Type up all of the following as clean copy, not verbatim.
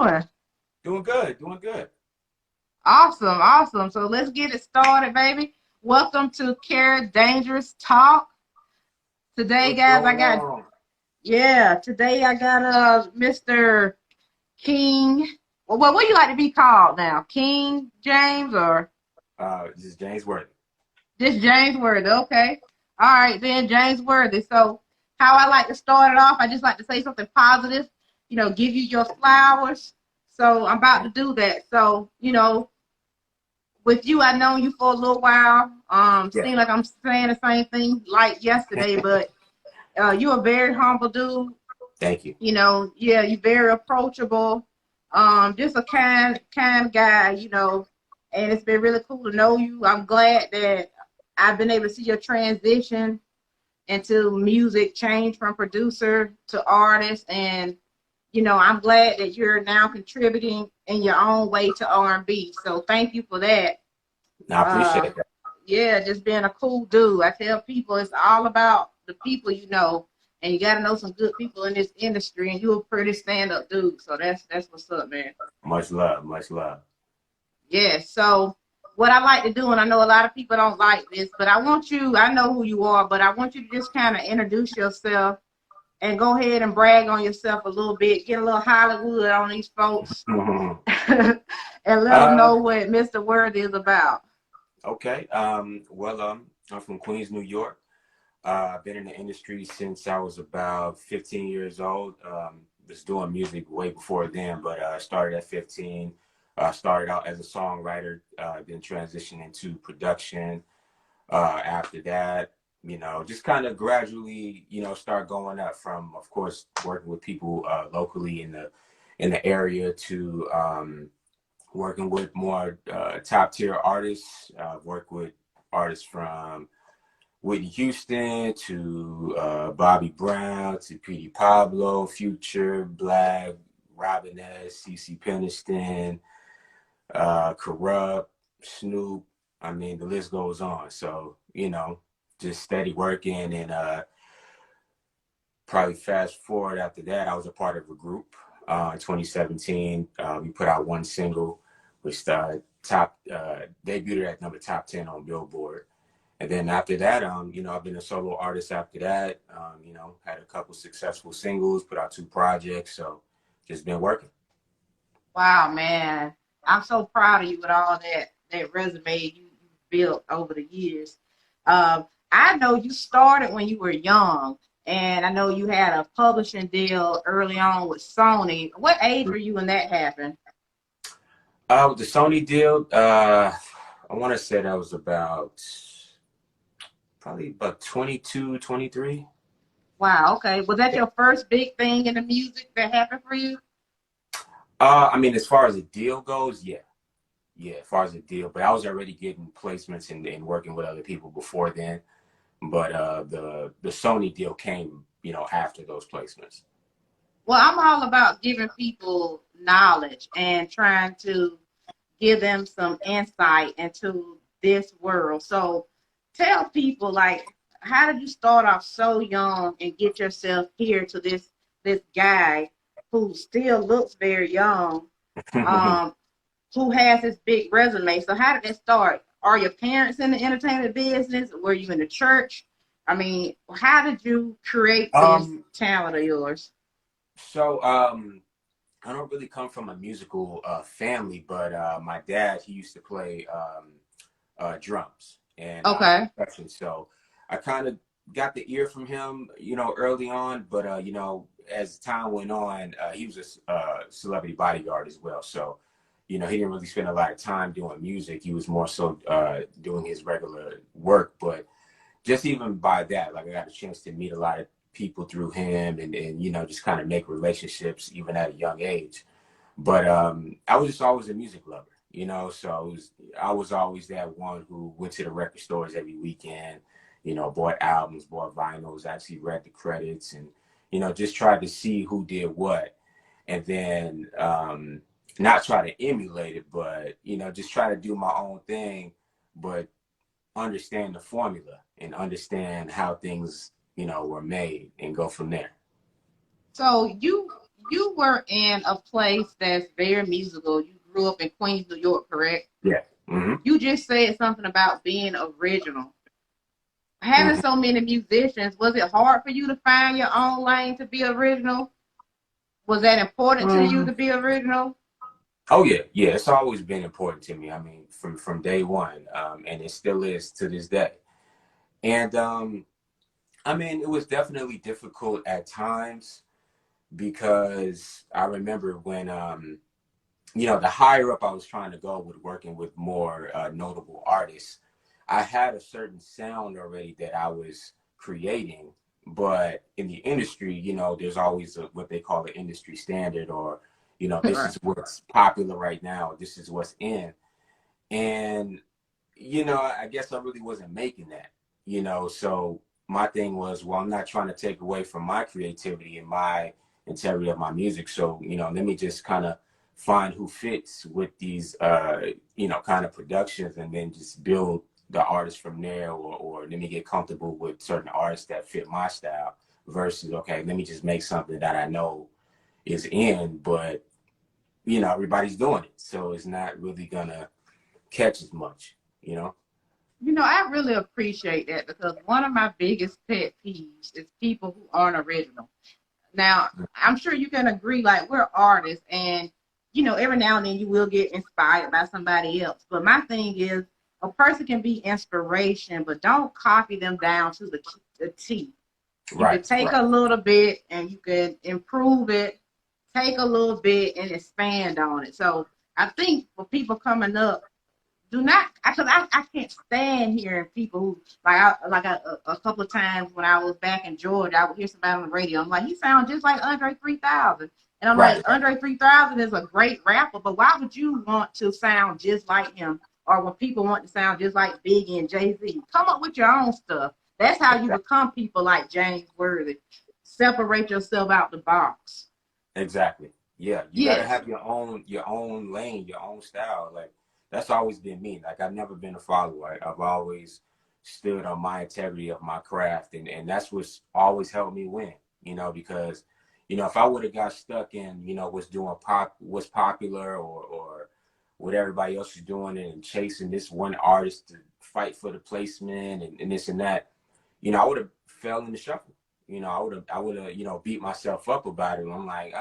doing? Doing good, doing good. Awesome. So let's get it started, baby. Welcome to Kera Dangerous Talk. Today, What's guys, going on? today I got Mr. King. Well, what do you like to be called now? King James or This is James Worthy. just James Worthy? Okay. All right, then James Worthy. So how I like to start it off, I just like to say something positive, give you your flowers. So I'm about to do that. So, with you, I've known you for a little while. Yeah. Seems like I'm saying the same thing like yesterday, but you're a very humble dude. Thank you. You're very approachable. Just a kind guy, and it's been really cool to know you. I'm glad that I've been able to see your transition into music, change from producer to artist, and I'm glad that you're now contributing in your own way to R&B. So thank you for that. I appreciate that. Yeah, just being a cool dude. I tell people it's all about the people and you got to know some good people in this industry. And you're a pretty stand-up dude, so that's what's up, man. Much love, much love. Yeah. So what I like to do, and I know a lot of people don't like this, but I know who you are, but I want you to just kind of introduce yourself and go ahead and brag on yourself a little bit, get a little Hollywood on these folks, and let them know what Mr. Worthy is about. Okay. I'm from Queens, New York. I've been in the industry since I was about 15 years old. Was doing music way before then, but I started at 15. Started out as a songwriter, then transitioned into production. After that, just kind of gradually, start going up from, of course, working with people locally in the area to working with more top tier artists. Worked with artists from Whitney Houston to Bobby Brown to Petey Pablo, Future, Black, Robin S, CeCe Peniston, Corrupt, Snoop. I mean, the list goes on. So, just steady working. And probably fast forward after that, I was a part of a group in 2017. We put out one single, which debuted at number top 10 on Billboard. And then after that, I've been a solo artist after that. Had a couple successful singles, put out 2 projects. So just been working. Wow, man. I'm so proud of you with all that resume you built over the years. I know you started when you were young, and I know you had a publishing deal early on with Sony. What age were you when that happened? With the Sony deal, I want to say that was probably about 22, 23. Wow, okay. Was that your first big thing in the music that happened for you? As far as the deal goes, yeah. Yeah, as far as the deal. But I was already getting placements and working with other people before then. But the Sony deal came, after those placements. Well, I'm all about giving people knowledge and trying to give them some insight into this world. So tell people, like, how did you start off so young and get yourself here to this guy who still looks very young, who has this big resume? So how did it start? Are your parents in the entertainment business? Were you in the church? I mean, how did you create this talent of yours? So I don't really come from a musical family, but my dad, he used to play drums and percussion. So I kind of got the ear from him, early on. But as time went on, he was a celebrity bodyguard as well. So he didn't really spend a lot of time doing music. He was more so doing his regular work. But just even by that, like, I got a chance to meet a lot of people through him and just kind of make relationships even at a young age. But I was just always a music lover, so I was always that one who went to the record stores every weekend, bought albums, bought vinyls, actually read the credits and, just tried to see who did what. And then not try to emulate it, but, just try to do my own thing, but understand the formula and understand how things, were made and go from there. So you you were in a place that's very musical. You grew up in Queens, New York, correct? Yeah. Mm-hmm. You just said something about being original. Having Mm-hmm. so many musicians, was it hard for you to find your own lane to be original? Was that important to you to be original? Oh yeah, yeah. It's always been important to me. I mean, from day one, and it still is to this day. And I mean, it was definitely difficult at times because I remember when the higher up I was trying to go with working with more notable artists, I had a certain sound already that I was creating. But in the industry, there's always what they call the industry standard, or, this Right. is what's popular right now. This is what's in. And, I guess I really wasn't making that, so my thing was, well, I'm not trying to take away from my creativity and my integrity of my music. So, let me just kind of find who fits with these, kind of productions, and then just build the artist from there, or let me get comfortable with certain artists that fit my style versus, okay, let me just make something that I know is in, but, everybody's doing it. So it's not really gonna catch as much, I really appreciate that because one of my biggest pet peeves is people who aren't original. Now, I'm sure you can agree, like, we're artists, and, every now and then you will get inspired by somebody else. But my thing is, a person can be inspiration, but don't copy them down to the T. You Right, could take right. a little bit and you could improve it, take a little bit and expand on it. So I think for people coming up, do not, because I can't stand hearing people who a couple of times when I was back in Georgia, I would hear somebody on the radio. I'm like, he sounds just like Andre 3000, and I'm like, Right, right. Andre 3000 is a great rapper, but why would you want to sound just like him? Or when people want to sound just like Biggie and Jay-Z, come up with your own stuff. That's how you Exactly. become people like James Worthy. Separate yourself out the box. Exactly. Yeah, you got to Yes. have your own lane, your own style. Like, that's always been me. Like, I've never been a follower. I've always stood on my integrity of my craft, and that's what's always helped me win. Because if I would have got stuck in what's popular, or what everybody else is doing, and chasing this one artist to fight for the placement, and this and that, I would have fell in the shuffle. I would have, beat myself up about it. I'm like,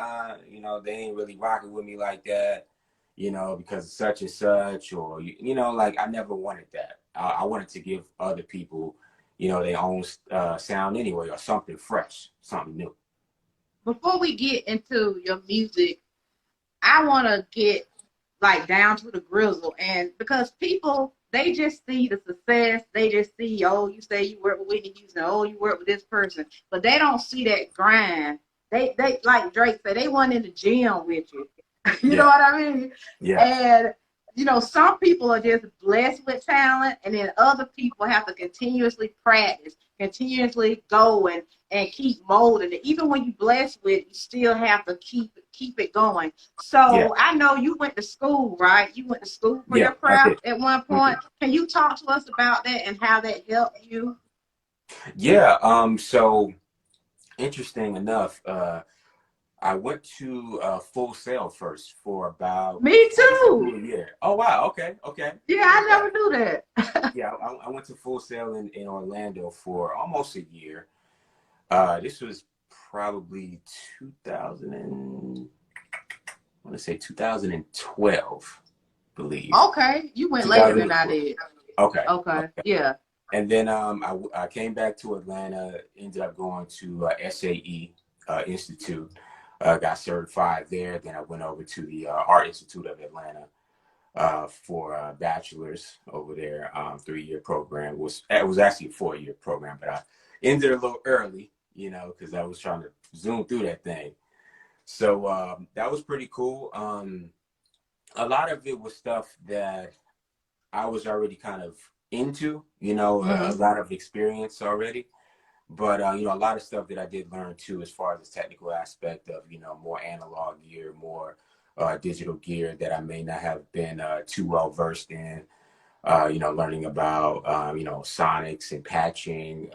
they ain't really rocking with me like that, because of such and such, or, like, I never wanted that. I wanted to give other people, their own sound anyway, or something fresh, something new. Before we get into your music, I want to get like down to the grizzle, and because people they just see the success, they just see, oh, you say you work with Whitney Houston, oh, you work with this person, but they don't see that grind. They like Drake said, they went in the gym with you. You know Yeah. what I mean? Yeah. And some people are just blessed with talent, and then other people have to continuously practice, continuously go and keep molding it. Even when you blessed with, you still have to keep it going. Yeah. So I know you went to school, right? You went to school for Yeah. your I did. craft at one Mhm. point. Can you talk to us about that and how that helped you? Yeah. So interesting enough, I went to Full Sail first for about Me close too. to a year. Oh wow. Okay. Okay. Yeah, Look I at never that. knew that. Yeah, I went to Full Sail in Orlando for almost a year. This was probably 2000 and I want to say 2012, I believe. Okay, you went later than I 2012. did. Okay. Okay, Okay. yeah. And then I came back to Atlanta, ended up going to SAE Institute, got certified there. Then I went over to the Art Institute of Atlanta for a bachelor's over there, 3-year program. It was actually a 4-year program, but I ended a little early, because I was trying to zoom through that thing. So that was pretty cool. A lot of it was stuff that I was already kind of into, a Mm-hmm. lot of experience already. But, a lot of stuff that I did learn too, as far as the technical aspect of, more analog gear, more digital gear that I may not have been too well versed in, learning about, sonics and patching,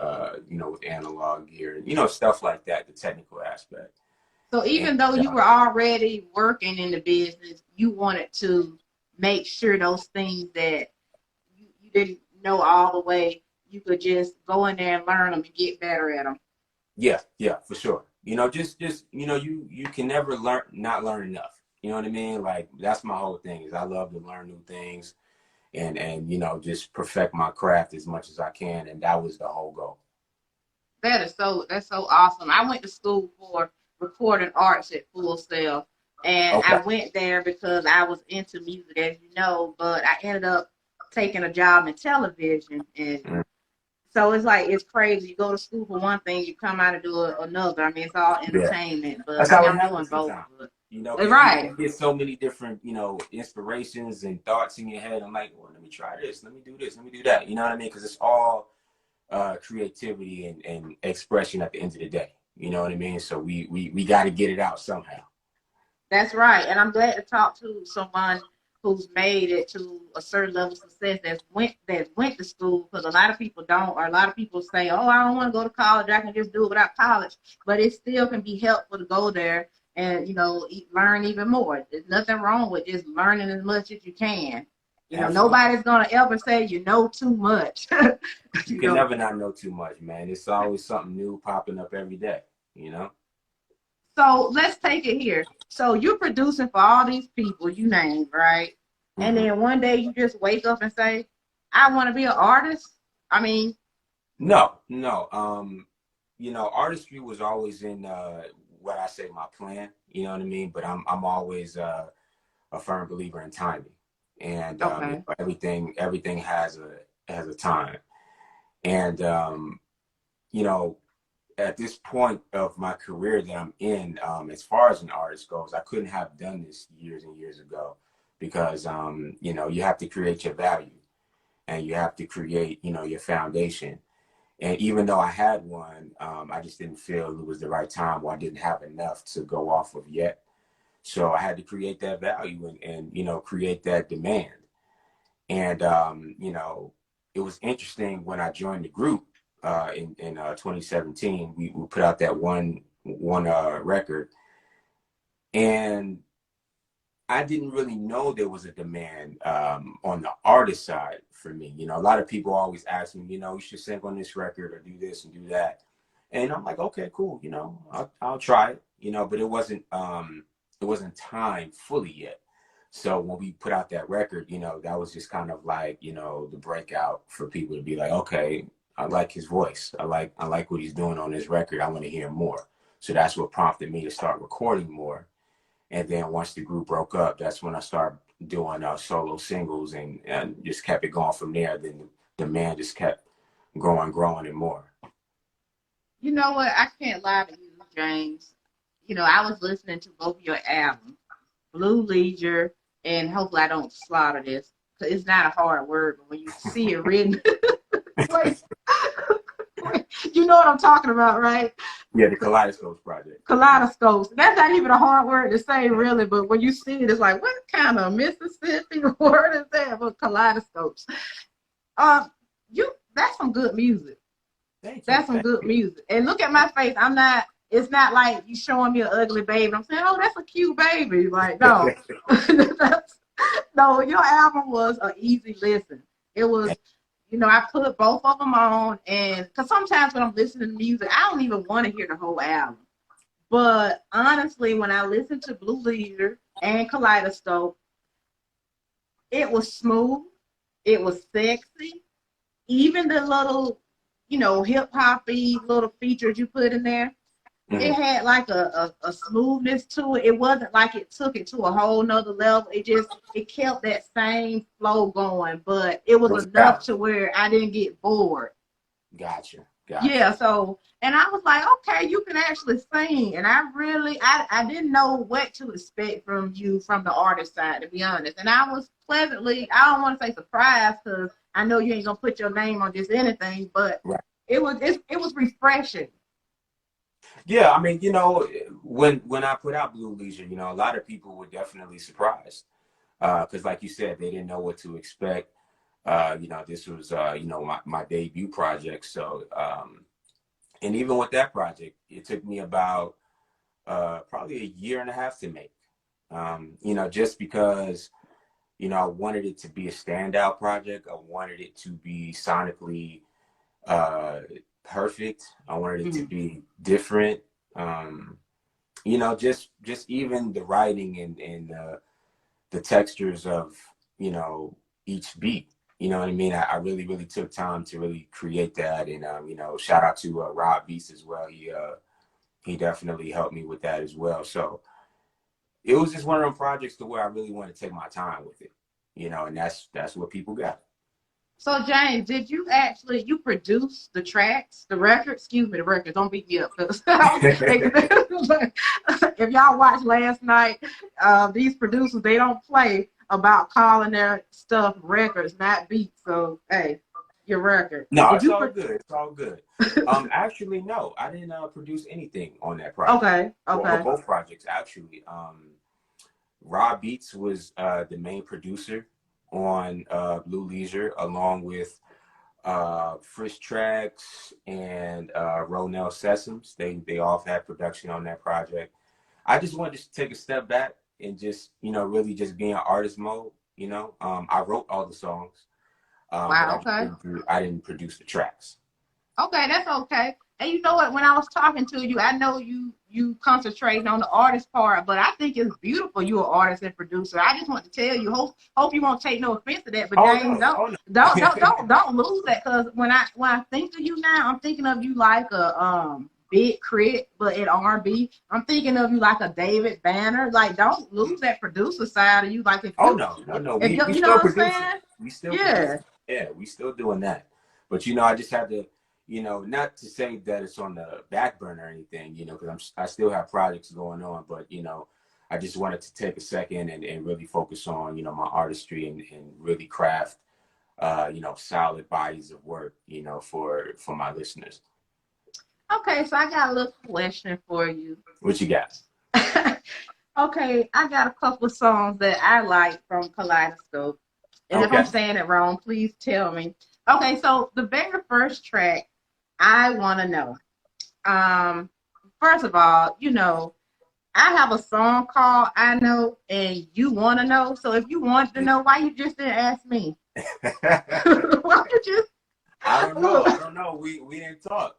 with analog gear, stuff like that, the technical aspect. So even though you were already working in the business, you wanted to make sure those things that you didn't know all the way, you could just go in there and learn them and get better at them. Yeah, for sure. Just you can never not learn enough. You know what I mean? Like that's my whole thing is I love to learn new things and just perfect my craft as much as I can, and that was the whole goal. That's so awesome. I went to school for recording arts at Full Sail, and Okay. I went there because I was into music, as you know, but I ended up taking a job in television, and so it's crazy. You go to school for one thing, you come out and do another. I mean, it's all entertainment, but that's I how mean, it I'm doing happens both. sometimes. Right. You get so many different, inspirations and thoughts in your head. I'm like, well, let me try this. Let me do this. Let me do that. You know what I mean? Because it's all creativity and expression at the end of the day. You know what I mean? So we got to get it out somehow. That's right. And I'm glad to talk to someone who's made it to a certain level of success that went to school, because a lot of people don't, or a lot of people say, oh, I don't want to go to college, I can just do it without college. But it still can be helpful to go there and learn even more. There's nothing wrong with just learning as much as you can. Nobody's gonna ever say you know too much. You can never not know too much, man. It's always something new popping up every day, So let's take it here. So you're producing for all these people you named, right? Mm-hmm. And then one day you just wake up and say, I want to be an artist. I mean, no. Artistry was always in what I say my plan. You know what I mean? But I'm always a firm believer in timing, and everything has a time, and at this point of my career that I'm in, as far as an artist goes, I couldn't have done this years and years ago because, you have to create your value and you have to create, your foundation. And even though I had one, I just didn't feel it was the right time, or I didn't have enough to go off of yet. So I had to create that value and create that demand. And, it was interesting when I joined the group. In 2017, we put out that one record, and I didn't really know there was a demand on the artist side for me. A lot of people always ask me, you should sing on this record or do this and do that, and I'm like, okay, cool, I'll try it, but it wasn't time fully yet. So when we put out that record, that was just kind of like, the breakout for people to be like, okay, I like his voice. I like what he's doing on this record. I want to hear more. So that's what prompted me to start recording more. And then once the group broke up, that's when I started doing solo singles and just kept it going from there. Then the demand just kept growing and more. You know what? I can't lie to you, James. I was listening to both your albums, Blu Leisure, and hopefully I don't slaughter this, because it's not a hard word, but when you see it written, you know what I'm talking about, right? Yeah, the Kaleidoscopes project. Kaleidoscopes. That's not even a hard word to say, really, but when you see it, it's like, what kind of Mississippi word is that? But Kaleidoscopes. That's some good music. That's some good music. And look at my face. It's not like you showing me an ugly baby. I'm saying, oh, that's a cute baby. Like, no. No, your album was an easy listen. It was, I put both of them on, and because sometimes when I'm listening to music, I don't even want to hear the whole album. But honestly, when I listened to Blu Leisure and Kaleidoscope, it was smooth. It was sexy. Even the little, hip hoppy little features you put in there, it had like a smoothness to it. It wasn't like it took it to a whole nother level. It kept that same flow going, but it was enough to where I didn't get bored. Gotcha. Yeah, so, and I was like, okay, you can actually sing. And I didn't know what to expect from you from the artist side, to be honest. And I was pleasantly, I don't want to say surprised, because I know you ain't gonna put your name on just anything, but it was refreshing. Yeah, I mean, when I put out Blu Leisure, a lot of people were definitely surprised because, like you said, they didn't know what to expect. This was, my debut project. So, and even with that project, it took me about probably a year and a half to make. Just because, I wanted it to be a standout project. I wanted it to be sonically perfect. I wanted it to be different. Just even the writing and the textures of, each beat. You know what I mean? I really, really took time to really create that. And, shout out to Rob Beats as well. He definitely helped me with that as well. So it was just one of them projects to where I really want to take my time with it, and that's what people got. So James, did you produce the tracks, the records? Excuse me, the records. Don't beat me up. If y'all watched last night, these producers, they don't play about calling their stuff records, not beats. So hey, your record. No, it's all good. It's all good. Actually, no, I didn't produce anything on that project. Okay. Or both projects, actually. Rob Beats was the main producer on Blu Leisure, along with Frisch Tracks and Ronell Sessoms. They all had production on that project. I just wanted to take a step back and just, really just be in artist mode. I wrote all the songs. Wow, but I didn't produce the tracks. Okay, that's okay. And you know what? When I was talking to you, I know you concentrating on the artist part, but I think it's beautiful. You're an artist and producer. I just want to tell you, hope you won't take no offense to that. But James, don't lose that, because when I think of you now, I'm thinking of you like a Big Crit, but in R&B. I'm thinking of you like a David Banner. Like, don't lose that producer side of you. Like, no. We still producing. We still producing. Yeah, we still doing that. But I just had to. Not to say that it's on the back burner or anything, because I still have projects going on, but, I just wanted to take a second and really focus on, my artistry and really craft, solid bodies of work, for my listeners. Okay, so I got a little question for you. What you got? Okay, I got a couple of songs that I like from Kaleidoscope. And if I'm saying it wrong, please tell me. Okay, so the very first track, I Want to Know. First of all, I have a song called I Know and You Want to Know. So if you want to know, why you just didn't ask me? Why you just... I don't know. We didn't talk.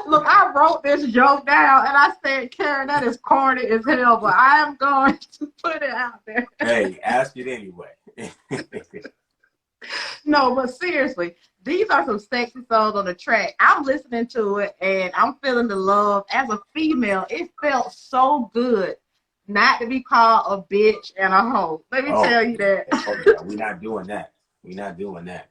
Look, I wrote this joke down and I said, Karen, that is corny as hell, but I am going to put it out there. Hey, ask it anyway. No, but seriously, these are some sexy songs on the track. I'm listening to it and I'm feeling the love. As a female, it felt so good not to be called a bitch and a hoe. Let me tell you that. We're not doing that.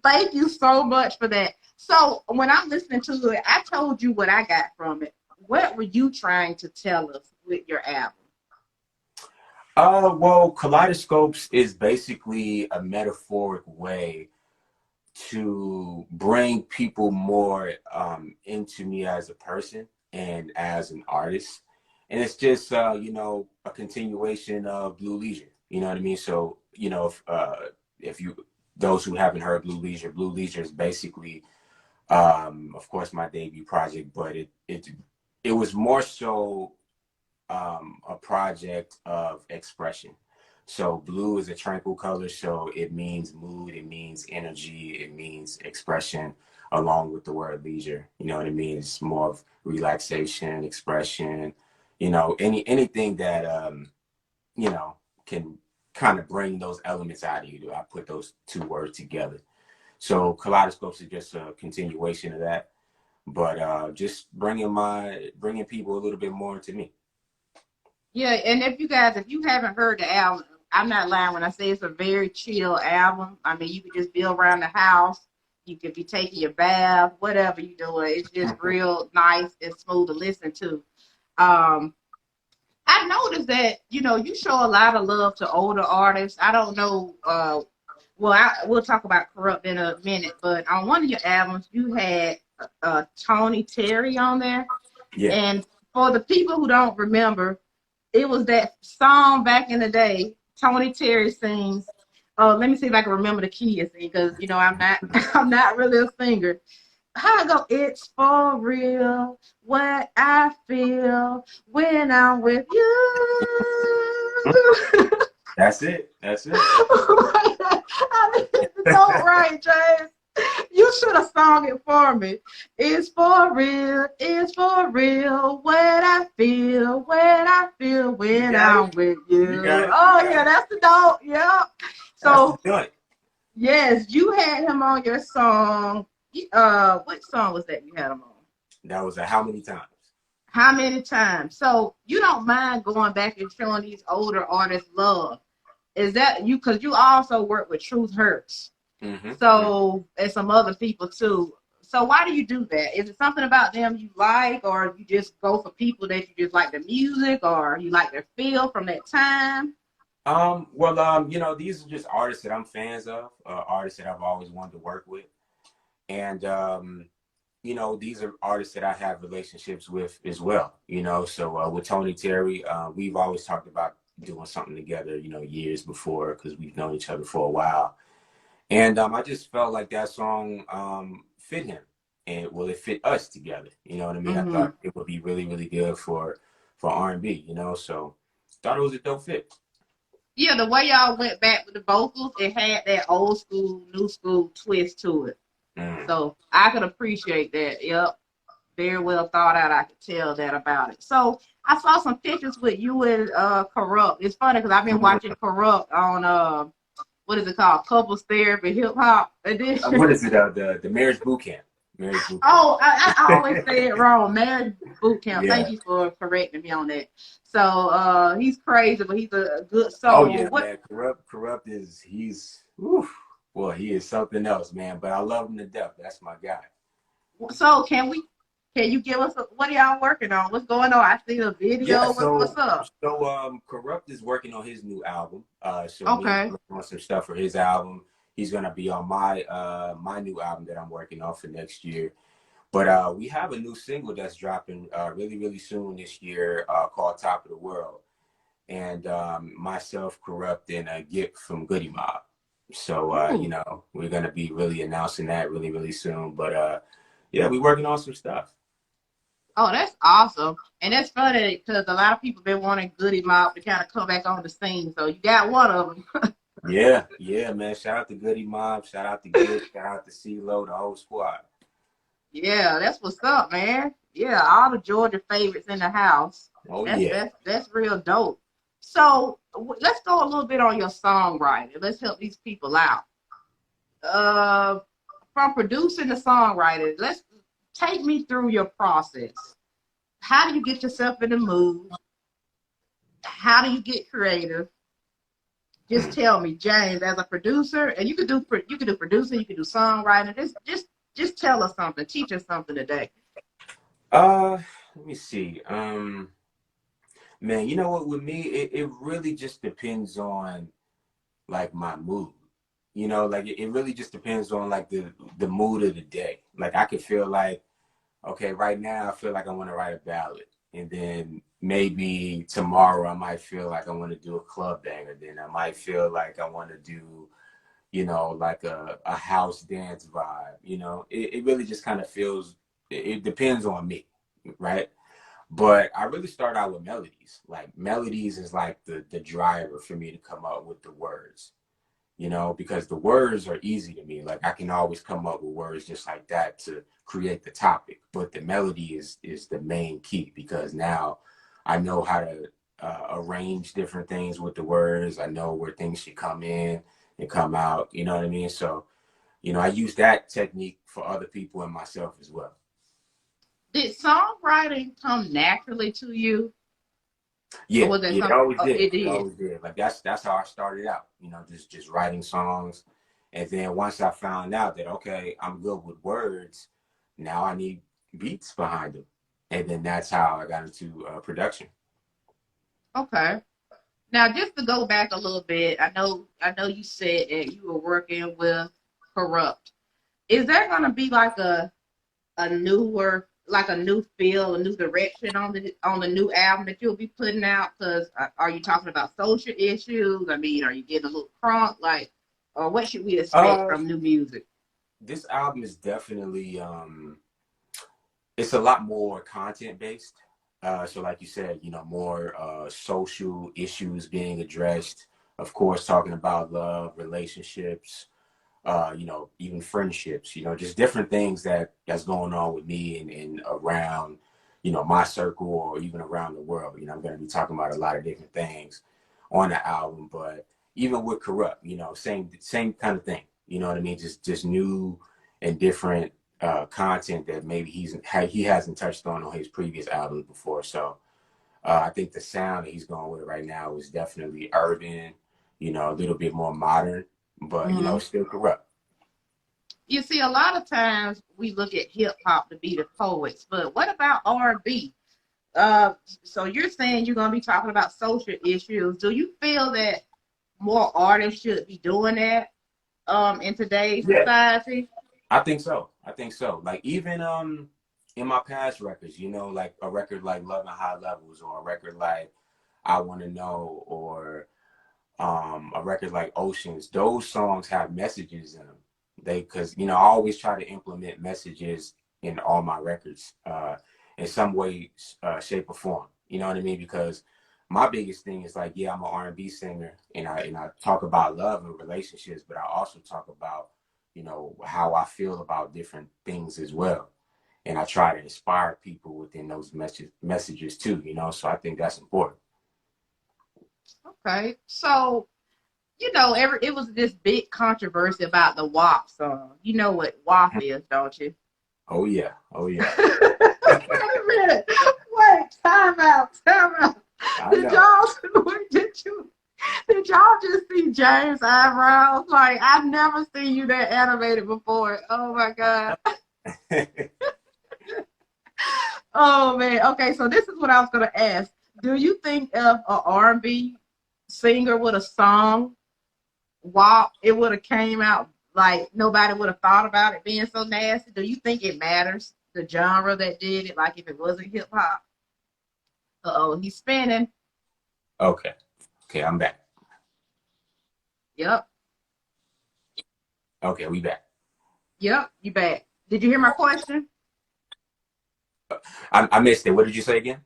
Thank you so much for that. So when I'm listening to it, I told you what I got from it. What were you trying to tell us with your album? Well, Kaleidoscopes is basically a metaphoric way to bring people more into me as a person and as an artist. And it's just, a continuation of Blu Leisure. You know what I mean? So, if those who haven't heard Blu Leisure is basically, of course, my debut project, but it was more so a project of expression. So blue is a tranquil color, so it means mood, it means energy, it means expression, along with the word leisure. You know what I mean? It's more of relaxation, expression, anything that can kind of bring those elements out of you. I put those two words together. So Kaleidoscopes is just a continuation of that, but just bringing people a little bit more to me. Yeah, and if you haven't heard the album, I'm not lying when I say it's a very chill album. I mean, you could just be around the house. You could be taking your bath, whatever you're doing. It's just real nice and smooth to listen to. I noticed that, you show a lot of love to older artists. I don't know. We'll talk about Corrupt in a minute, but on one of your albums, you had Tony Terry on there. Yeah. And for the people who don't remember, it was that song back in the day. Tony Terry sings. Oh, let me see if I can remember the key, because I'm not really a singer. how I go? It's for real what I feel when I'm with you. That's it. That's it. I didn't hit the note right, James. You should have sung it for me. It's for real. It's for real. What I feel. What I feel You when got I'm it. with You got you. it. You Oh got yeah, it. that's the note. Yep. That's the So joint. yes, you had him on your song. Which song was that you had him on? That was a how many times? How many times? So you don't mind going back and showing these older artists love. Is that you? Because you also work with Truth Hurts. Mm-hmm. So, and some other people too. So why do you do that? Is it something about them you like, or you just go for people that you just like the music, or you like their feel from that time? These are just artists that I'm fans of, artists that I've always wanted to work with. And, these are artists that I have relationships with as well, So with Tony Terry, we've always talked about doing something together, years before, because we've known each other for a while. And I just felt like that song fit him. And well, it fit us together. You know what I mean? I Mm-hmm. thought it would be really, really good for R&B, So thought it was a dope fit. Yeah, the way y'all went back with the vocals, it had that old school, new school twist to it. Mm. So I could appreciate that. Yep. Very well thought out. I could tell that about it. So I saw some pictures with you and Corrupt. It's funny because I've been watching Corrupt on what is it called? Couples Therapy Hip Hop Edition. What is it? The marriage boot camp. Marriage boot camp. Oh, I always say it wrong. Marriage Boot Camp. Thank Yeah. you for correcting me on that. So he's crazy, but he's a good Oh soul. yeah, What man. Corrupt is he's oof, well, he is something else, man. But I love him to death. That's my guy. so can you give us what are y'all working on? What's going on? I see a Yeah, video. What's up? Corrupt is working on his new album. So me and him Okay. working on some stuff for his album. He's gonna be on my new album that I'm working on for next year. But we have a new single that's dropping really, really soon this year called Top of the World. And myself, Corrupt, and a Gift from Goody Mob. So, Ooh. we're going to be really announcing that really, really soon. But yeah, we're working on some stuff. Oh, that's awesome. And that's funny because a lot of people been wanting Goody Mob to kind of come back on the scene. So you got one of them. Yeah, yeah, man. Shout out to Goody Mob. Shout out to Gift. Shout out to CeeLo, the whole squad. Yeah, that's what's up, man. Yeah, all the Georgia favorites in the house. Oh, That's yeah. that's that's real dope. So let's go a little bit on your songwriting. Let's help these people out. Uh, from producing to songwriting, let's take me through your process. How do you get yourself in the mood? How do you get creative? Just tell me, James, as a producer, and you can do producing, you can do songwriting. Just tell us something, teach us something today. Let me see. Man, you know what? With me, it really just depends on like my mood. Like it really just depends on like the mood of the day. Like I could feel like, okay, right now I feel like I want to write a ballad. And then maybe tomorrow I might feel like I want to do a club banger. Then I might feel like I want to do, like a house dance vibe. It really just kind of feels, it depends on me, right? But I really start out with melodies. Like melodies is like the driver for me to come up with the words, because the words are easy to me. Like I can always come up with words just like that to create the topic. But the melody is the main key because now I know how to arrange different things with the words. I know where things should come in and come out. You know what I mean? So, I use that technique for other people and myself as well. Did songwriting come naturally to you, or Yeah, was that yeah, it something? always did. It It did. always did. Like that's how I started out. Just writing songs, and then once I found out that okay, I'm good with words, now I need beats behind them, and then that's how I got into production. Okay. Now, just to go back a little bit, I know you said that you were working with Corrupt. Is there gonna be like a new feel, a new direction on the new album that you'll be putting out? Because are you talking about social issues? I mean, are you getting a little crunk? Like, or what should we expect Uh, from new music? this album is definitely it's a lot more content based. So like you said, more social issues being addressed. Of course, talking about love, relationships, even friendships, just different things that's going on with me and around, my circle or even around the world. I'm going to be talking about a lot of different things on the album, but even with Corrupt, same kind of thing. You know what I mean? Just new and different content that maybe he hasn't touched on his previous albums before. So I think the sound that he's going with right now is definitely urban, a little bit more modern, but still Corrupt. You see, a lot of times we look at hip hop to be the poets, but what about R&B? So you're saying you're going to be talking about social issues. Do you feel that more artists should be doing that in today's society? I think so. Like even in my past records, like a record like Love and High Levels, or a record like I Want to Know, or a record like Oceans, those songs have messages in them. Because I always try to implement messages in all my records in some way, shape, or form. You know what I mean? Because my biggest thing is like, yeah, I'm an R&B singer, and I talk about love and relationships, but I also talk about how I feel about different things as well, and I try to inspire people within those messages too. So I think that's important. Okay, so it was this big controversy about the WAP song. You know what WAP is, don't you? Oh yeah. Wait a minute. Wait, time out. Did y'all just see James' eyebrows? Like, I've never seen you that animated before. Oh my God. Oh man. Okay, so this is what I was gonna ask. Do you think if an R&B singer with a song WAP, it would have came out like nobody would have thought about it being so nasty? Do you think it matters the genre that did it? Like if it wasn't hip hop? He's spinning. Okay, I'm back. Yep. Okay, we back. Yep, you back. Did you hear my question? I missed it. What did you say again?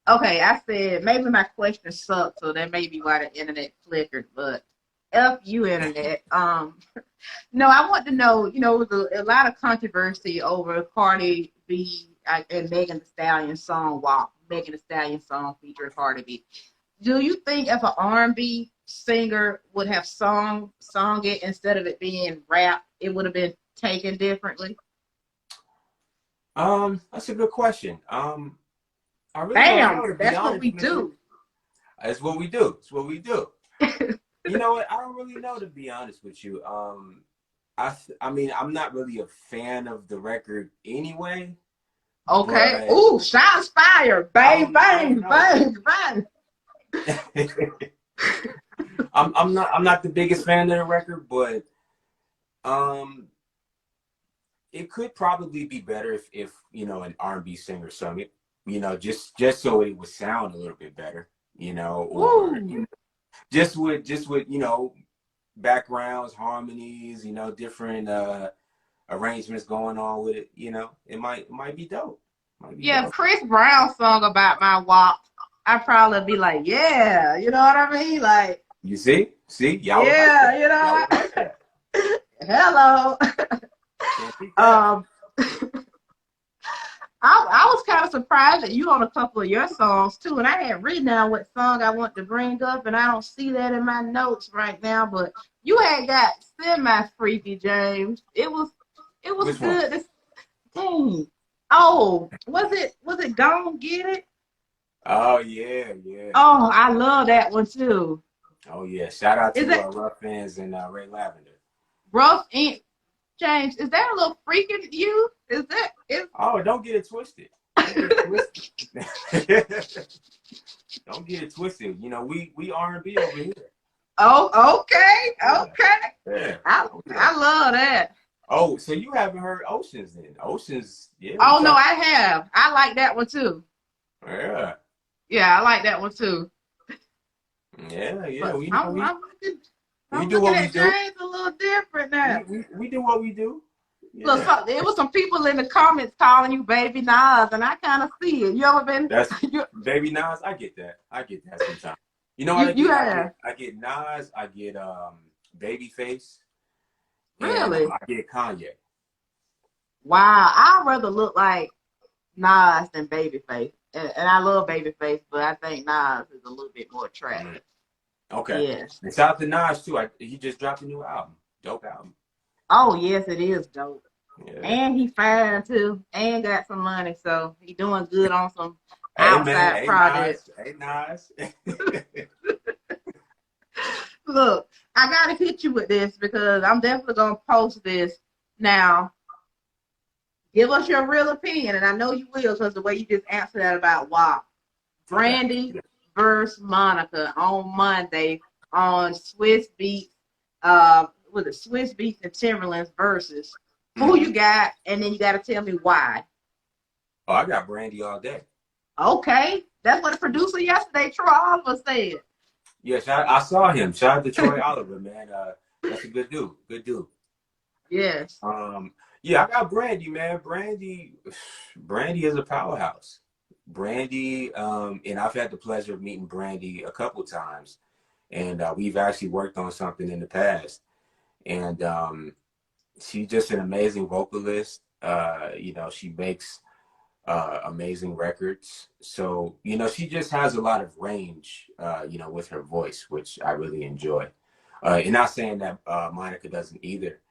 Okay, I said maybe my question sucked, so that may be why the internet flickered. But F you, internet. No, I want to know. There was a lot of controversy over Cardi B and Megan Thee Stallion song WAP. Megan Thee Stallion song featuring Cardi B. Do you think if an R&B singer would have sung it instead of it being rap, it would have been taken differently? That's a good question. I really Damn, don't know, to be that's honest what we with do. you. It's what we do. It's what we do. You know what? I don't really know, to be honest with you. I mean, I'm not really a fan of the record anyway. Okay. Ooh, shots fired. Bang, bang, bang, bang. I'm not the biggest fan of the record, but it could probably be better if an R&B singer sung it, just so it would sound a little bit better, or just with backgrounds, harmonies, different arrangements going on with it. It might be dope. If Chris Brown sung about my WAP, I'd probably be like, yeah, you know what I mean? Like, you see, y'all. Yeah, like that. Hello. I was kind of surprised that you on a couple of your songs too, and I had written down what song I want to bring up, and I don't see that in my notes right now. But you had got semi-freaky, James. It was Which good. Dang. Oh, was it Gone Get It? Oh yeah. Oh, I love that one too. Oh yeah! Shout out to Rough Fans and Ray Lavender. Rough Ink. James, is that a little freaking you? Oh, don't get it twisted. Don't get it twisted. We R&B over here. Oh, okay. Yeah. I love that. Oh, so you haven't heard Oceans then? Oceans, yeah. Oh no, I have. I like that one too. Yeah. Yeah, I like that one too. Yeah. We I'm do looking what we at do. James a little different now. We do what we do. Yeah. Look, so, there was some people in the comments calling you Baby Nas, and I kind of see it. You ever been? That's Baby Nas. I get that. I get that sometimes. You know what I you get? have I get Nas. I get Babyface. And really? I get Kanye. Wow, I'd rather look like Nas than Babyface, and I love Babyface, but I think Nas is a little bit more attractive. Okay. Yes. And shout out to Nas too. He just dropped a new album. Dope album. Oh yes, it is dope. Yeah. And he fine too, and got some money, so he doing good on some Hey man, outside hey projects. Nas. Look, I gotta hit you with this because I'm definitely gonna post this now. Give us your real opinion, and I know you will because the way you just answered that about WAP. Brandy versus Monica on Monday on Swiss Beats. With the Swiss Beats and Timberlands versus who you got, and then you got to tell me why. Oh, I got Brandy all day. Okay, that's what the producer yesterday, Troy Oliver, said. Yes, I saw him. Shout out to Troy Oliver, man. That's a good dude. Good dude. Yes. Yeah, I got Brandy, man. Brandy is a powerhouse. Brandy, and I've had the pleasure of meeting Brandy a couple times, and we've actually worked on something in the past. And she's just an amazing vocalist. She makes amazing records. So, she just has a lot of range, with her voice, which I really enjoy. And not saying that Monica doesn't either,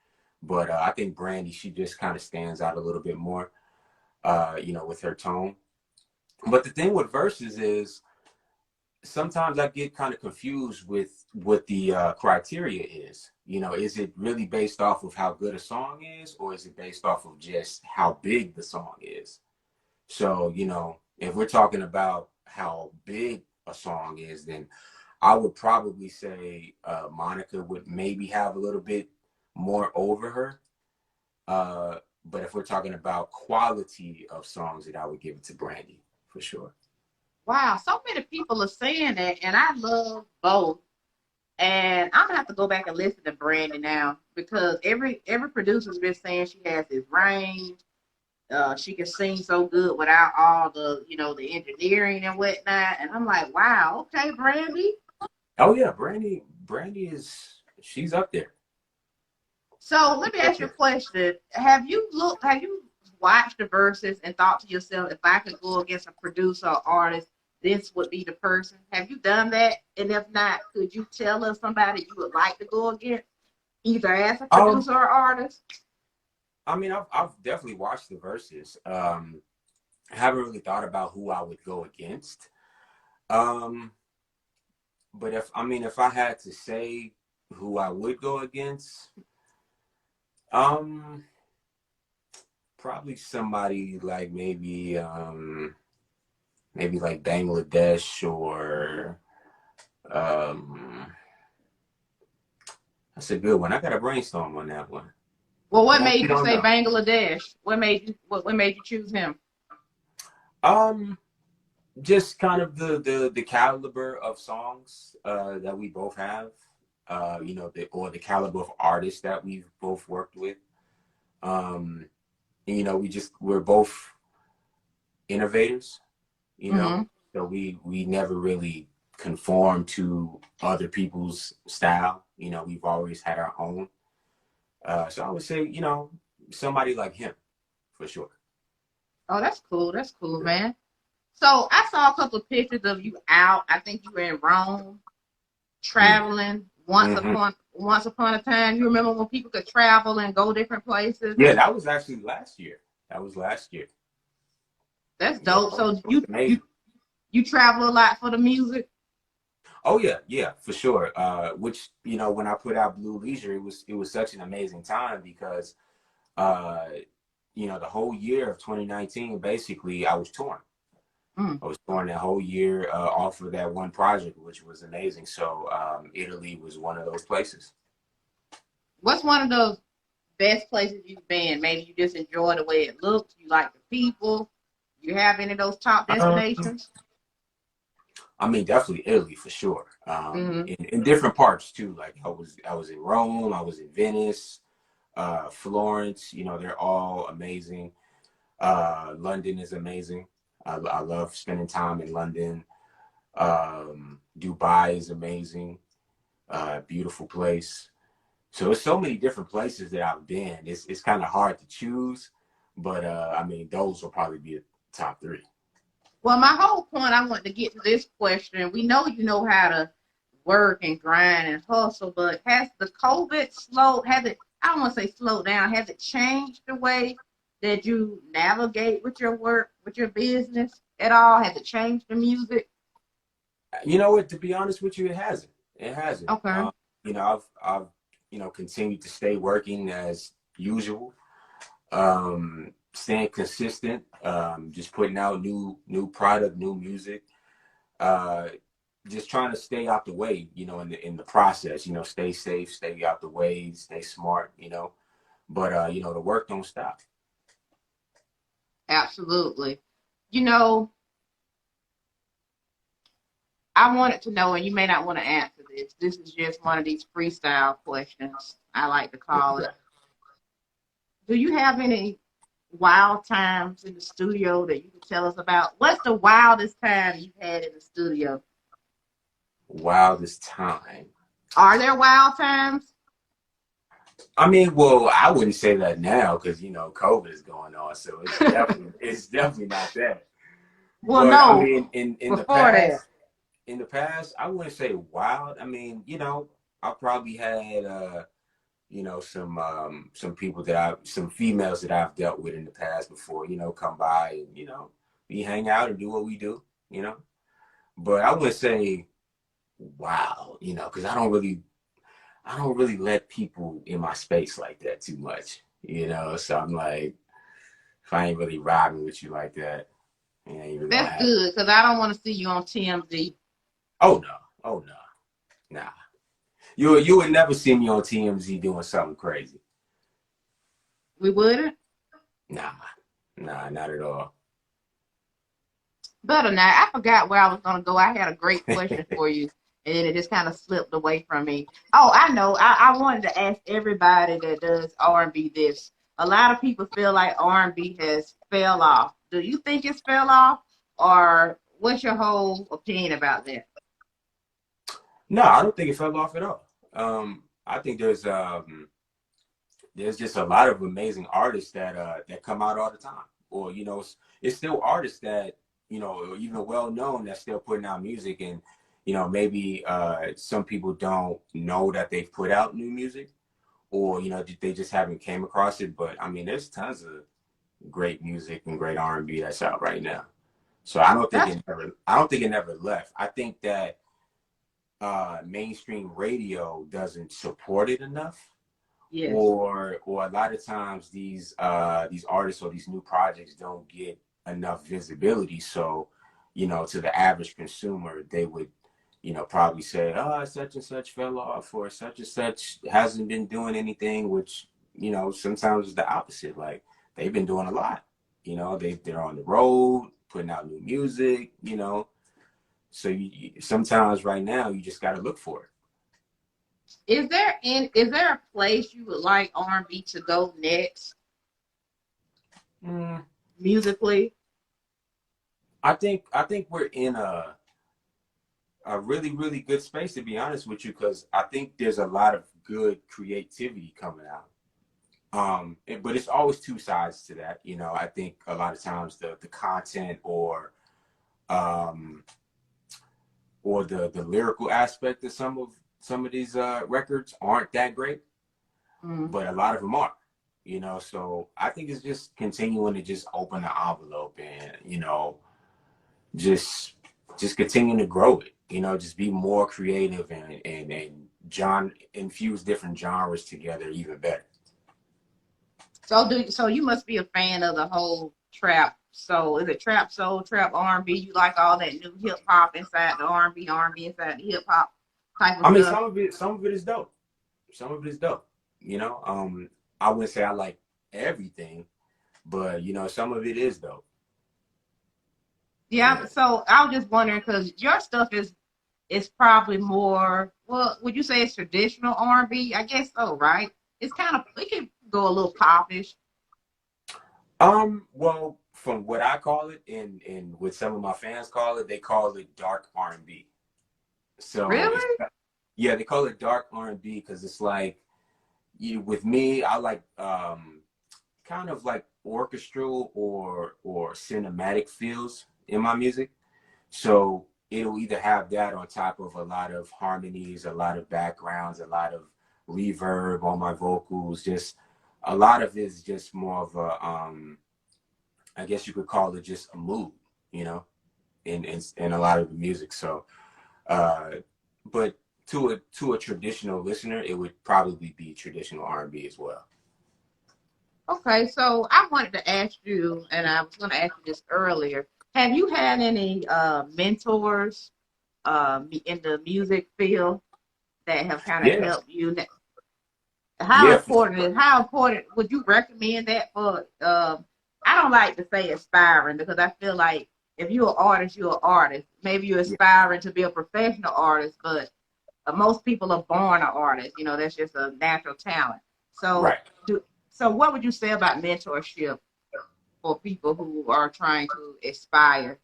but I think Brandy, she just kind of stands out a little bit more, with her tone. But the thing with verses is sometimes I get kind of confused with what the criteria is. Is it really based off of how good a song is, or is it based off of just how big the song is? So, if we're talking about how big a song is, then I would probably say Monica would maybe have a little bit more over her. But if we're talking about quality of songs, then I would give it to Brandy for sure. Wow, so many people are saying that, and I love both. And I'm gonna have to go back and listen to Brandy now because every producer's been saying she has this range. She can sing so good without all the engineering and whatnot. And I'm like, wow, okay, Brandy. Oh yeah, Brandy she's up there. So let me ask you a question. Have you watched the verses and thought to yourself, if I could go against a producer or artist, this would be the person? Have you done that? And if not, could you tell us somebody you would like to go against, either as a producer or artist? I mean, I've definitely watched the verses. I haven't really thought about who I would go against. But if I had to say who I would go against, probably somebody like maybe like Bangladesh or that's a good one. I got to brainstorm on that one. Well, what made you say Bangladesh? What made you choose him? Just kind of the caliber of songs that we both have, the caliber of artists that we've both worked with. We're both innovators, so we never really conform to other people's style. We've always had our own. So I would say, somebody like him for sure. Oh, that's cool. That's cool, man. So I saw a couple of pictures of you out. I think you were in Rome, traveling once upon a time. You remember when people could travel and go different places? Yeah, that was actually last year. That's dope. So you travel a lot for the music? Oh yeah, for sure. Which when I put out Blu Leisure, it was such an amazing time because the whole year of 2019, basically, I was touring. I was touring that whole year off of that one project, which was amazing. So Italy was one of those places. What's one of those best places you've been? Maybe you just enjoy the way it looks. You like the people. You have any of those top destinations? I mean, definitely Italy for sure. in different parts too. Like I was in Rome, I was in Venice, Florence. You know, they're all amazing. London is amazing. I love spending time in London. Dubai is amazing. Beautiful place. So there's so many different places that I've been. It's kind of hard to choose, but I mean, those will probably be the top three. Well, my whole point, I want to get to this question. We know you know how to work and grind and hustle, but has the COVID has it, I don't want to say slowed down, has it changed the way that you navigate with your work, with your business at all? Has it changed the music? You know what? To be honest with you, it hasn't. It hasn't. Okay. You know, I've continued to stay working as usual. Staying consistent, just putting out new product, new music, just trying to stay out the way, in the process, stay safe, stay out the way, stay smart, but the work don't stop. Absolutely. I wanted to know, and you may not want to answer this. This is just one of these freestyle questions, I like to call it. Do you have any wild times in the studio that you can tell us about? What's the wildest time you've had in the studio? Wildest time. Are there wild times? I mean, well, I wouldn't say that now because COVID is going on, so it's definitely not that. Well, but, no. I mean, in the past, I wouldn't say wild. I mean, I probably had some people some females that I've dealt with in the past before, come by and, we hang out and do what we do, but I wouldn't say wow, because I don't really let people in my space like that too much, so I'm like, if I ain't really riding with you like that, that's good, because I don't want to see you on TMZ. Oh no, nah. You would never see me on TMZ doing something crazy. We wouldn't? Nah, not at all. Better not. I forgot where I was going to go. I had a great question for you, and then it just kind of slipped away from me. Oh, I know. I wanted to ask everybody that does R&B this. A lot of people feel like R&B has fell off. Do you think it's fell off, or what's your whole opinion about that? No, I don't think it fell off at all. I think there's just a lot of amazing artists that come out all the time, or it's still artists that even well known that's still putting out music, and maybe some people don't know that they've put out new music, or they just haven't came across it. But I mean, there's tons of great music and great R&B that's out right now. So I don't think it never left. I think that mainstream radio doesn't support it enough. Yes. Or a lot of times these artists or these new projects don't get enough visibility. So, to the average consumer, they would, probably say, oh, such and such fell off, or such and such hasn't been doing anything, which, sometimes is the opposite. Like, they've been doing a lot. They're on the road, putting out new music, So sometimes right now you just got to look for it. Is there a place you would like R&B to go next? Musically? I think we're in a really, really good space, to be honest with you, because I think there's a lot of good creativity coming out. But it's always two sides to that. I think a lot of times the content or the lyrical aspect of some of these records aren't that great, but a lot of them are, so I think it's just continuing to just open the envelope and, just continuing to grow it, just be more creative and infuse different genres together even better. So you must be a fan of the whole trap. So is it trap soul, trap R&B? You like all that new hip hop inside the R&B inside the hip hop type of stuff? Some of it is dope. Some of it is dope. I wouldn't say I like everything, but some of it is dope. Yeah. So I was just wondering, because your stuff is it's probably more, well, would you say it's traditional R&B? I guess so, right? It's kind of, it can go a little popish. Well, from what I call it and what some of my fans call it, they call it dark R&B. So it's, Really? yeah, they call it dark R&B because it's like, with me, I like kind of like orchestral or cinematic feels in my music. So it'll either have that on top of a lot of harmonies, a lot of backgrounds, a lot of reverb on my vocals. Just a lot of it is just more of a I guess you could call it just a mood, you know, in a lot of the music. So uh but to a traditional listener, it would probably be traditional R&B as well. Okay, so I wanted to ask you, and I was going to ask you this earlier. Have you had any mentors in the music field that have kind of Yeah, helped you? yeah, for sure. How important would you recommend that for? I don't like to say aspiring because I feel like if you're an artist, you're an artist. Maybe you're Yeah, aspiring to be a professional artist, but most people are born an artist. You know, that's just a natural talent. So, right. do so. What would you say about mentorship for people who are trying to aspire?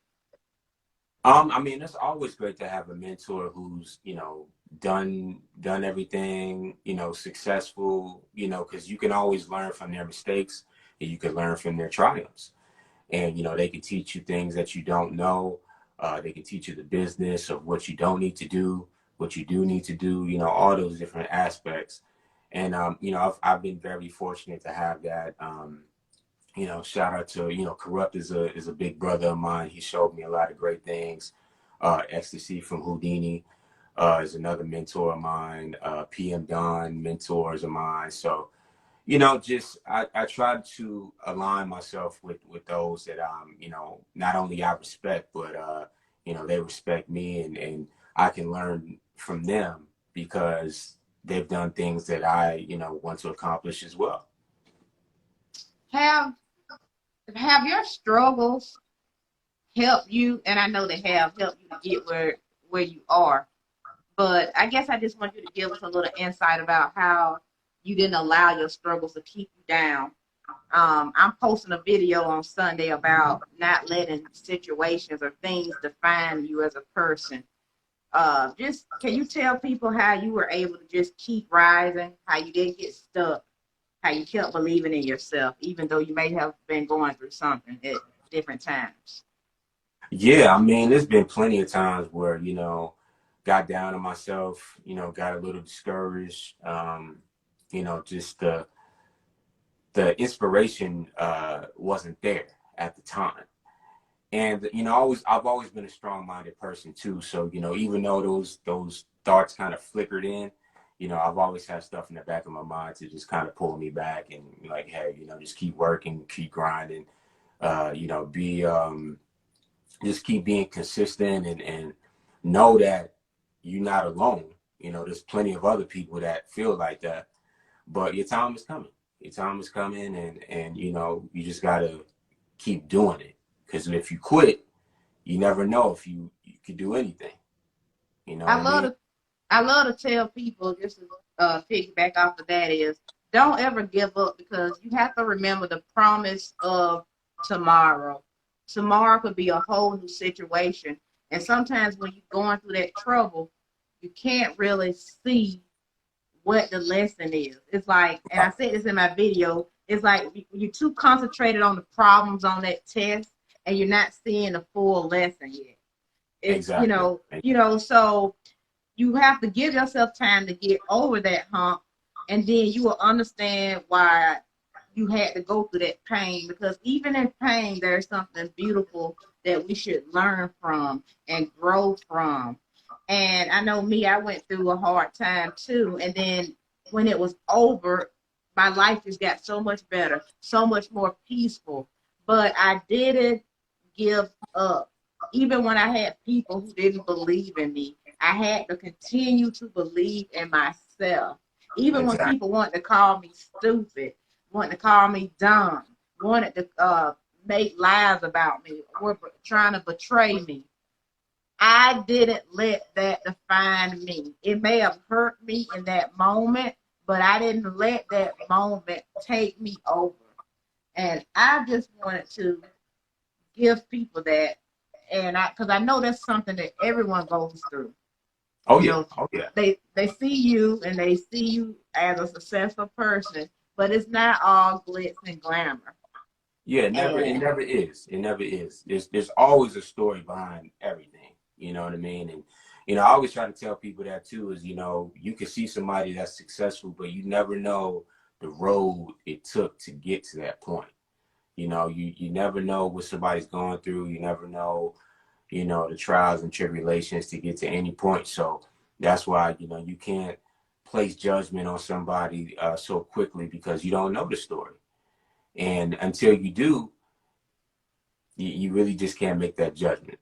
I mean, it's always great to have a mentor who's, done everything, successful, because you can always learn from their mistakes and you can learn from their triumphs. And, they can teach you things that you don't know. They can teach you the business of what you don't need to do, what you do need to do, all those different aspects. And, I've been very fortunate to have that. Shout out to, Corrupt is a big brother of mine. He showed me a lot of great things. Ecstasy from Houdini is another mentor of mine. PM Don, mentors of mine. So, just I try to align myself with those that not only I respect, but they respect me and I can learn from them because they've done things that I, want to accomplish as well. Have have your struggles helped you? And I know they have helped you to get where you are. But I guess I just want you to give us a little insight about how you didn't allow your struggles to keep you down. I'm posting a video on Sunday about not letting situations or things define you as a person. Just can you tell people how you were able to just keep rising, how you didn't get stuck, how you kept believing in yourself, even though you may have been going through something at different times? Yeah, I mean, there's been plenty of times where, got down on myself, got a little discouraged. Just the inspiration wasn't there at the time. And I've always been a strong-minded person too. So, even though those thoughts kind of flickered in, I've always had stuff in the back of my mind to just kind of pull me back and like, hey, just keep working, keep grinding, be just keep being consistent and know that you're not alone. There's plenty of other people that feel like that, but your time is coming. Your time is coming, and you just gotta keep doing it. Because if you quit, you never know if you could do anything. You know I what I love mean? to I love to tell people just to piggyback off of that is don't ever give up because you have to remember the promise of tomorrow. Tomorrow could be a whole new situation. And sometimes when you're going through that trouble, you can't really see what the lesson is. It's like, and I said this in my video, it's like you're too concentrated on the problems on that test and you're not seeing the full lesson yet. It's, Exactly. so you have to give yourself time to get over that hump, and then you will understand why you had to go through that pain. Because even in pain, there's something beautiful that we should learn from and grow from. And I know me, I went through a hard time too. And then when it was over, my life just got so much better, so much more peaceful. But I didn't give up. Even when I had people who didn't believe in me, I had to continue to believe in myself. Even when Exactly. people wanted to call me stupid, wanted to call me dumb, wanted to make lies about me, were trying to betray me. I didn't let that define me. It may have hurt me in that moment, but I didn't let that moment take me over. And I just wanted to give people that, and because I know that's something that everyone goes through. Oh You yeah, know, oh yeah. they see you and they see you as a successful person, but it's not all glitz and glamour. Yeah, it And never is. It never is. There's always a story behind everything. You know what I mean? And I always try to tell people that too. Is you can see somebody that's successful, but you never know the road it took to get to that point. You never know what somebody's going through. You never know, the trials and tribulations to get to any point. So that's why you can't place judgment on somebody so quickly because you don't know the story. And until you do, you really just can't make that judgment.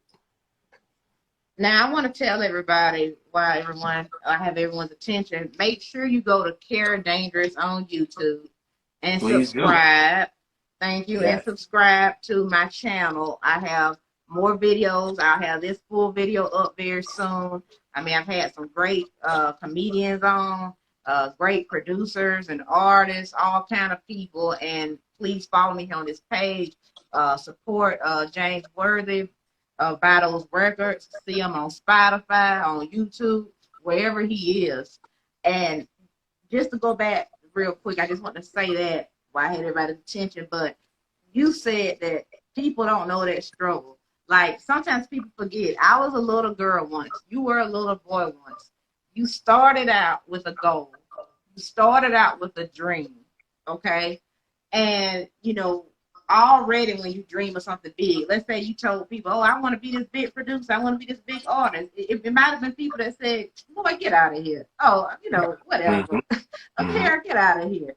now I want to tell everybody why I have everyone's attention. Make sure you go to Kera Dangerous on YouTube and Please do. subscribe. Thank you. And Yes. subscribe to my channel. I have more videos. I'll have this full video up very soon. I mean, I've had some great comedians on, great producers and artists, all kind of people. And please follow me on this page. Support James Worthy buy those records, see him on Spotify, on YouTube, wherever he is. And just to go back real quick, I just want to say that why I had everybody's attention, but you said that people don't know that struggle. Like sometimes people forget. I was a little girl once. You were a little boy once. You started out with a goal. You started out with a dream. Okay. And already when you dream of something big, let's say you told people, oh, I want to be this big producer, I want to be this big artist. It might have been people that said, boy, get out of here. Oh, whatever. Mm-hmm. Mm-hmm. Okay, get out of here.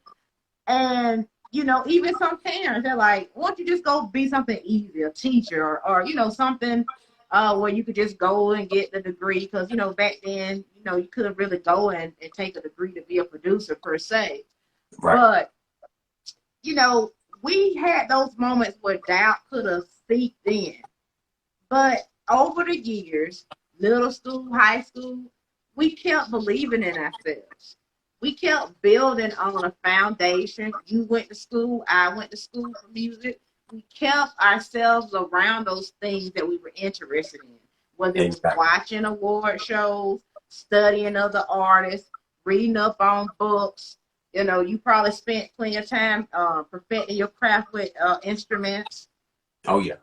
And even some parents, they're like, why don't you just go be something easy, a teacher or something where you could just go and get the degree. Because, back then, you couldn't really go and take a degree to be a producer per se. Right. But, we had those moments where doubt could have seeped in. But over the years, middle school, high school, we kept believing in ourselves. We kept building on a foundation. You went to school, I went to school for music. We kept ourselves around those things that we were interested in, whether it was Exactly. watching award shows, studying other artists, reading up on books. You probably spent plenty of time perfecting your craft with instruments. Oh yeah.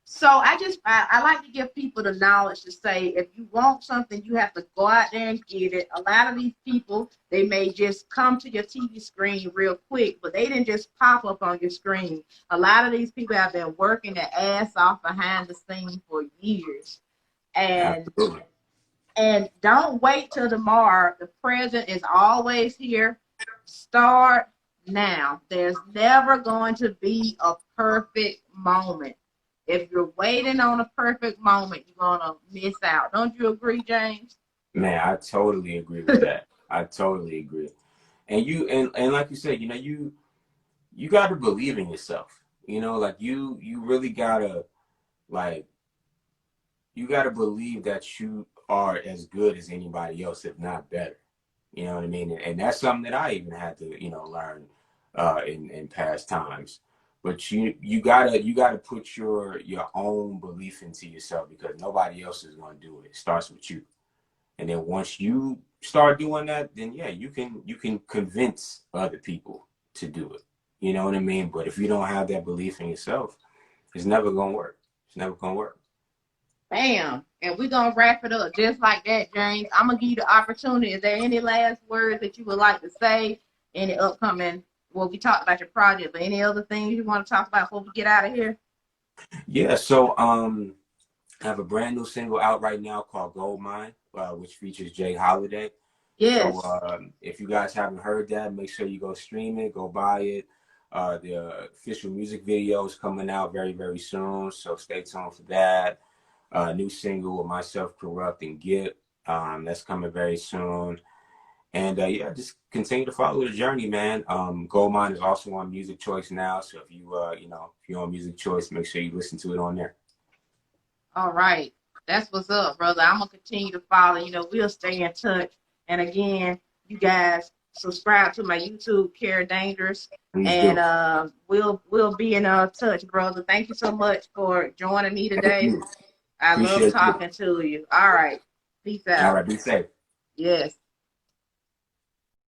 So I like to give people the knowledge to say if you want something, you have to go out there and get it. A lot of these people, they may just come to your TV screen real quick, but they didn't just pop up on your screen. A lot of these people have been working their ass off behind the scenes for years. Absolutely. And don't wait till tomorrow. The present is always here. Start now. There's never going to be a perfect moment. If you're waiting on a perfect moment, you're gonna miss out. Don't you agree, James? Man, I totally agree with that. I totally agree. And and like you said, you got to believe in yourself. Like you really gotta like you gotta believe that you are as good as anybody else, if not better. You know what I mean? And that's something that I even had to learn in past times. But you gotta put your own belief into yourself because nobody else is gonna do it. It starts with you. And then once you start doing that, then yeah, you can convince other people to do it. You know what I mean? But if you don't have that belief in yourself, it's never gonna work. It's never gonna work. Bam. And we're gonna wrap it up just like that, James. I'm gonna give you the opportunity. Is there any last words that you would like to say? Any upcoming we talked about your project, but any other things you want to talk about before we get out of here? Yeah, so I have a brand new single out right now called Goldmine, which features Jay Holiday. Yes. So if you guys haven't heard that, make sure you go stream it, go buy it. The official music video is coming out very, very soon, so stay tuned for that. New single with myself, Corrupt, and Gip. That's coming very soon. And yeah, just continue to follow the journey, man. Goldmine is also on Music Choice now, so if you if you're on Music Choice, make sure you listen to it on there. All right. That's what's up, brother. I'm gonna continue to follow. You know, we'll stay in touch. And again, you guys subscribe to my YouTube, Kera Dangerous, Please and do. we'll be in touch, brother. Thank you so much for joining me Thank today. you. I love Appreciate you. talking to you. All right, peace All out. right, be safe. Yes.